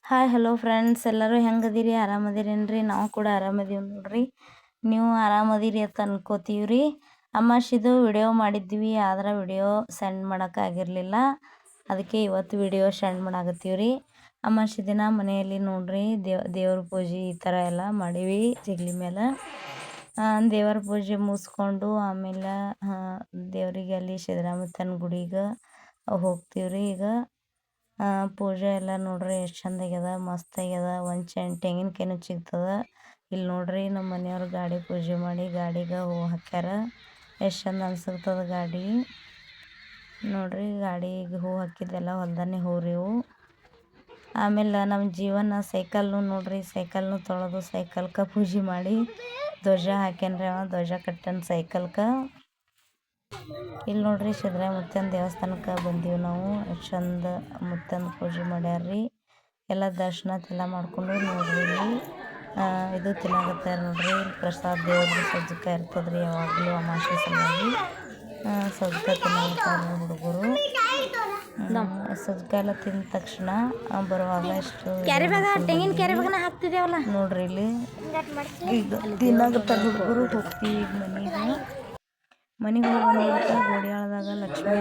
Hi hello friends, ಎಲ್ಲರೂ ಹೆಂಗದಿರಿ? ಆರಾಮದಿರೇನ್ರಿ? ನಾವು ಕೂಡ ಆರಾಮದೀವಿ ನೋಡ್ರಿ. ನೀವು ಆರಾಮದಿರಿ ಅಂತ ಅನ್ಕೋತೀವಿ ರೀ. ಅಮಾವಾಸ್ಯೆದು ವಿಡಿಯೋ ಮಾಡಿದ್ವಿ, ಆದ್ರೆ ವಿಡಿಯೋ ಸೆಂಡ್ ಮಾಡೋಕ್ಕಾಗಿರಲಿಲ್ಲ. ಅದಕ್ಕೆ ಇವತ್ತು ವಿಡಿಯೋ ಸೆಂಡ್ ಮಾಡಾಕತ್ತೀವಿ ರೀ. ಅಮಾವಾಸ್ಯೆ ದಿನ ಮನೆಯಲ್ಲಿ ನೋಡ್ರಿ ದೇವ್ರ ಪೂಜೆ ಈ ಥರ ಎಲ್ಲ ಮಾಡೀವಿ. ಜಗಲಿ ಮೇಲೆ ದೇವರ ಪೂಜೆ ಮುಗಿಸ್ಕೊಂಡು ಆಮೇಲೆ ದೇವರಿಗೆ ಅಲ್ಲಿ ಸಿದ್ದರಾಮಯ್ಯನ ಗುಡಿಗೆ ಹೋಗ್ತೀವಿ ರೀ. ಈಗ ಪೂಜೆ ಎಲ್ಲ ನೋಡ್ರಿ ಎಷ್ಟು ಚಂದ ಆಗ್ಯದ, ಮಸ್ತ್ ಆಗ್ಯದ. ಒಂದು ತೆಂಗಿನಕಾಯಿನೂ ಸಿಗ್ತದ ಇಲ್ಲಿ ನೋಡ್ರಿ. ನಮ್ಮ ಮನೆಯವ್ರು ಗಾಡಿ ಪೂಜೆ ಮಾಡಿ ಗಾಡಿಗೆ ಹೂವು ಹಾಕ್ಯಾರ. ಎಷ್ಟು ಚಂದ ಅನ್ಸುತ್ತದ ಗಾಡಿ ನೋಡ್ರಿ. ಗಾಡಿಗೆ ಹೂವು ಹಾಕಿದ್ದೆಲ್ಲ ಹೊಲ್ದಾನೆ ಹೂ ರೀ ಇವು. ಆಮೇಲೆ ನಮ್ಮ ಜೀವನ ಸೈಕಲ್ನು ನೋಡ್ರಿ, ಸೈಕಲ್ನು ತೊಳೆದು ಸೈಕಲ್ಗೆ ಪೂಜೆ ಮಾಡಿ ಧ್ವಜ ಹಾಕ್ಯಾನ್ರಿ. ಅವ ಧ್ವಜ ಕಟ್ಟಾನ ಸೈಕಲ್ಗೆ. ಇಲ್ಲಿ ನೋಡ್ರಿ ಸಿದ್ದರಾಮಯ್ಯನ ದೇವಸ್ಥಾನಕ್ಕೆ ಬಂದೀವಿ ನಾವು. ಎಷ್ಟು ಚಂದ ಮುತ್ತಂದು ಪೂಜೆ ಮಾಡ್ಯಾರ್ರಿ. ಎಲ್ಲ ದರ್ಶನ ಎಲ್ಲ ಮಾಡ್ಕೊಂಡು ನೋಡ್ರಿ ಇಲ್ಲಿ ಇದು ತಿನ್ನಾಕತ್ತಾರ ನೋಡ್ರಿ. ಇಲ್ಲಿ ಪ್ರಸಾದ ದೇವ್ರಿಗೆ ಸಜ್ಜಕ ಇರ್ತದ್ರಿ ಯಾವಾಗಲೂ ಅಮಾವಾಸ್ಯೆ ಸಲುವಾಗಿ. ಸಜ್ಜಕ ತಿನ್ನಾಕತ್ತಾರ ಹುಡುಗರು. ಸಜ್ಜಕ ಎಲ್ಲ ತಿಂದ ತಕ್ಷಣ ಬರುವಾಗ ಎಷ್ಟು ನೋಡ್ರಿ ಇಲ್ಲಿ ಈಗ ತಿನ್ನಾಕತ್ತಾರ ಹುಡುಗರು. ಹೋಗ್ತೀವಿ ಈಗ ಮನೆಗೆ ಹೋಗೋಣ. ಗೋಡಿಯಾಳದಾಗ ಲಕ್ಷ್ಮೀ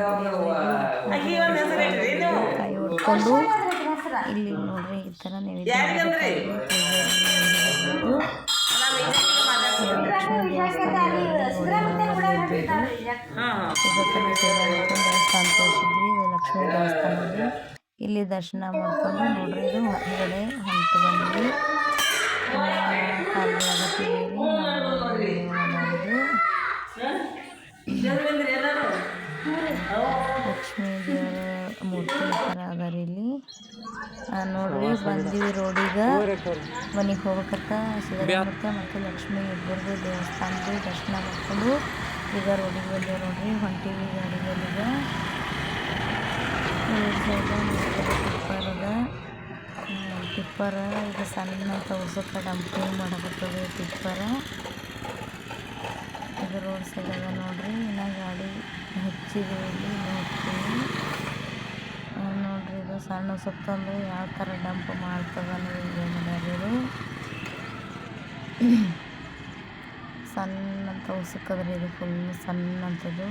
ಕಾಯಿ ಹೊಡ್ಕೊಂಡು ಇಲ್ಲಿ ನೋಡ್ರಿ ಈ ಥರ ನೈವೇದ್ಯ ಲಕ್ಷ್ಮೀ ದೇವಸ್ಥಾನ ತೋರಿಸಿದ್ವಿ. ಇದು ಲಕ್ಷ್ಮೀ ದೇವಸ್ಥಾನದಲ್ಲಿ ಇಲ್ಲಿ ದರ್ಶನ ಮಾಡ್ಕೊಂಡು ನೋಡ್ರಿ ಇದು ಹೊರಗಡೆ ಹೊಂಟು ಬಂದ್ವಿ. ಲಕ್ಷ್ಮೀ ದೇವರ ಮೂರ್ತಿ ಥರ ಅದಾರ ಇಲ್ಲಿ ನೋಡ್ರಿ. ಬಂದೀವಿ ರೋಡಿಗೆ ಮನೆಗೆ ಹೋಗ್ಬೇಕಂತ. ಸಿದ್ದರಾಮಯ್ಯ ಮತ್ತು ಲಕ್ಷ್ಮೀ ಇಬ್ಬರದು ದೇವಸ್ಥಾನದ ದರ್ಶನ ಮಾಡ್ಕೊಂಡು ಈಗ ರೋಡಿಗೆ ಬಂದೇವೆ ನೋಡ್ರಿ. ಹೊಂಟೀವಿ ಗಾಡಿಗಳಿಗೆ. ಟಿಪ್ಪರ್ ಈಗ ಸಣ್ಣ ತೋರ್ಸಕ್ಕೆ ಡಂಪಿಂಗ್ ಮಾಡಕತ್ತದ ಟಿಪ್ಪರ. ಇದು ರೋಡ್ ಸೈಡ್ ಅದ ನೋಡ್ರಿ. ಇನ್ನು ಗಾಡಿ ಹಚ್ಚಿದ್ವಿ ಇಲ್ಲಿ ಹೋಗ್ತೀವಿ ನೋಡ್ರಿ. ಇದು ಸಣ್ಣ ಸುತ್ತಂದು ಯಾವ ಥರ ಡಂಪ್ ಮಾಡ್ತದ ವಿಡಿಯೋ ಮಾಡ್ಯಾರ. ಸಣ್ಣ ಅಂತ ಉಸುಕದ್ರಿ ಇದು ಫುಲ್ ಸಣ್ಣ ಅಂತದು.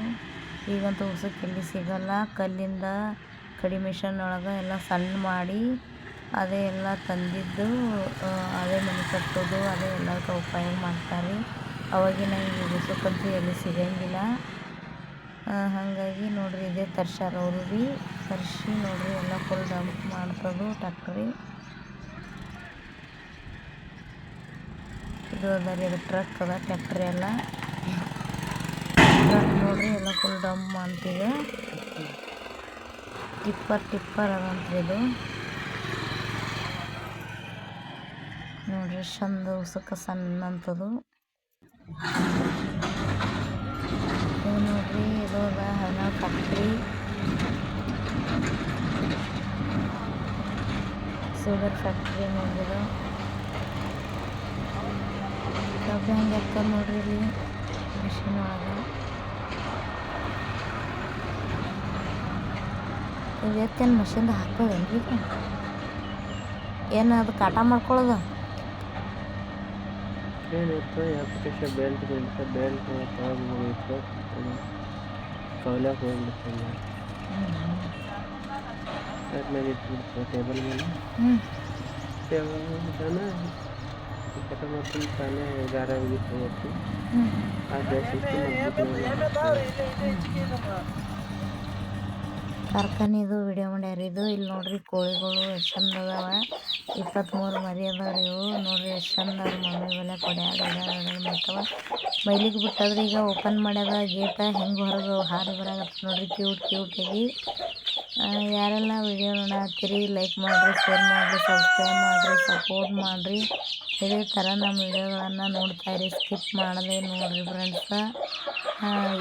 ಈಗಂತೂ ಉಸುಕು ಎಲ್ಲಿ ಸಿಗಲ್ಲ. ಕಲ್ಲಿಂದ ಕಡಿ ಮಿಷನ್ ಒಳಗೆ ಎಲ್ಲ ಸಣ್ಣ ಮಾಡಿ ಅದೇ ಎಲ್ಲ ತಂದಿದ್ದು ಅದೇ ಮನೆ ಕಟ್ಟೋದು ಅದೇ ಎಲ್ಲದಕ್ಕೆ ಉಪಯೋಗ ಮಾಡ್ತಾರೆ. ಅವಾಗಿನ ಈಗ ಉಸುಕಂತೂ ಎಲ್ಲಿ ಸಿಗಂಗಿಲ್ಲ. ಹಾಗಾಗಿ ನೋಡ್ರಿ ಇದೇ ತರ್ಸ್ಯಾರ ಅವರು ಭೀ. ತರಿಸಿ ನೋಡ್ರಿ ಎಲ್ಲ ಫುಲ್ ಡಂಪ್ ಮಾಡ್ತದು ಟ್ಯಾಕ್ಟ್ರಿ. ಇದು ಅದ ರೀ, ಅದು ಟ್ರಕ್ ಅದ. ಟ್ಯಾಕ್ಟ್ರಿ ಎಲ್ಲ ಟ್ರಕ್ ನೋಡ್ರಿ ಎಲ್ಲ ಫುಲ್ ಡಂಪ್ ಮಾಡ್ತೀವಿ. ಟಿಪ್ಪರ್ ಅದಂತ್ರಿ ಇದು ನೋಡ್ರಿ. ಚಂದ ಉಸುಕ ಸಣ್ಣ ಅಂತದು ಇದು ನೋಡ್ರಿ. ಇದು ಅದ ಹಣ ಫ್ಯಾಕ್ಟ್ರಿ, ಶುಗರ್ ಫ್ಯಾಕ್ಟ್ರಿ ನೋಡಿದು. ಕಬ್ಬು ಹೆಂಗೆ ಹಾಕ್ತಾರೆ ನೋಡ್ರಿ ಇಲ್ಲಿ ಮಿಷಿನ್ ಒಳಗೆ. ಇದು ಎತ್ತೇನು ಮಷಿನ್ದು ಹಾಕೋದೇನ್ರಿ? ಏನು ಅದು ಕಾಟ ಮಾಡ್ಕೊಳ್ಳೋದು? ಏನಿತ್ತು ಬೆಲ್ಟ್ ಮುಗಿತು ಕೌಲ್ಯಾಗ ಹೋಗ್ಬಿಡ್ತಲ್ಲ ಅದ್ಮೇಲೆ ಇಟ್ಬಿಡ್ತು ಟೇಬಲ್ ಮೇಲೆ. ಕಟ ಮಾಡ್ಕೊಂಡು ತಾನೇ ದಾರ ಹೋಗಿತ್ತು ಕಾರ್ಖಾನೆದು ವಿಡಿಯೋ ಮಾಡ್ಯಾರ ಇದು. ಇಲ್ಲಿ ನೋಡ್ರಿ ಕೋಳಿಗಳು ಎಷ್ಟು ಚಂದ ಅದಾವ. 23 ಮರಿ ಅದಾವ ರೀ ಇವು ನೋಡ್ರಿ. ಎಷ್ಟು ಚಂದ ಅವ್ರ ಮಮ್ಮಿ ಬೆಲೆ ಕೊಡ್ಯಾಡ ಮಾಡ್ತಾವ. ಮೈಲಿಗೆ ಬಿಟ್ಟದ್ರಿ ಈಗ ಓಪನ್ ಮಾಡ್ಯಾದ ಗೇಟ. ಹೆಂಗೆ ಹೊರಗೆ ಹಾರಿ ಬರಾಗತ್ತ ನೋಡ್ರಿ ಕ್ಯೂಟಾಗಿ. ಯಾರೆಲ್ಲ ವಿಡಿಯೋ ನೋಡತ್ತೀರಿ ಲೈಕ್ ಮಾಡಿರಿ, ಶೇರ್ ಮಾಡಿರಿ, ಸಬ್ಸ್ಕ್ರೈಬ್ ಮಾಡಿರಿ, ಸಪೋರ್ಟ್ ಮಾಡಿರಿ. ಇದೇ ಥರ ನಮ್ಮ ವಿಡಿಯೋಗಳನ್ನು ನೋಡ್ತಾಯಿರಿ, ಸ್ಕಿಪ್ ಮಾಡದೆ ನೋಡಿರಿ ಫ್ರೆಂಡ್ಸ.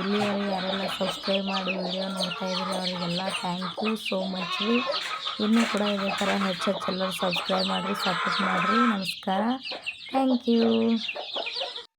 ಇಲ್ಲಿವರೆಗೆ ಯಾರೆಲ್ಲ ಸಬ್ಸ್ಕ್ರೈಬ್ ಮಾಡಿ ವಿಡಿಯೋ ನೋಡ್ತಾಯಿದ್ದೀರಿ ಅವರಿಗೆಲ್ಲ ಥ್ಯಾಂಕ್ ಯು ಸೋ ಮಚ್ ರೀ. ಇನ್ನೂ ಕೂಡ ಇದೇ ಥರ ಹೆಚ್ಚೆಲ್ಲರೂ ಸಬ್ಸ್ಕ್ರೈಬ್ ಮಾಡಿರಿ, ಸಪೋರ್ಟ್ ಮಾಡಿರಿ. ನಮಸ್ಕಾರ, ಥ್ಯಾಂಕ್ ಯು.